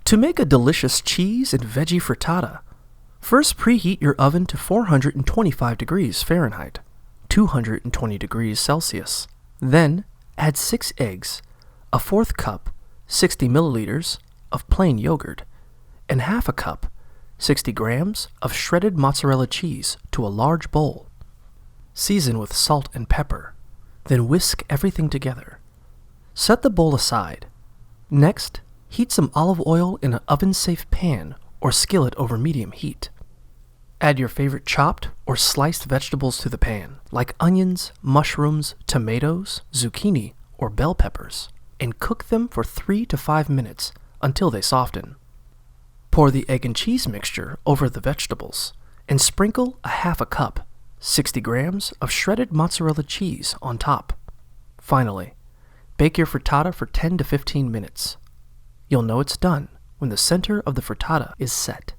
To make a delicious cheese and veggie frittata, first preheat your oven to 425 degrees Fahrenheit, 220 degrees Celsius. Then add 6 eggs, a fourth cup, 60 milliliters, of plain yogurt, and half a cup, 60 grams, of shredded mozzarella cheese to a large bowl. Season with salt and pepper, then whisk everything together. Set the bowl aside. Next, heat some olive oil in an oven-safe pan or skillet over medium heat. Add your favorite chopped or sliced vegetables to the pan, like onions, mushrooms, tomatoes, zucchini, or bell peppers, and cook them for 3 to 5 minutes until they soften. Pour the egg and cheese mixture over the vegetables and sprinkle a half a cup, 60 grams, of shredded mozzarella cheese on top. Finally, bake your frittata for 10 to 15 minutes. You'll know it's done when the center of the frittata is set.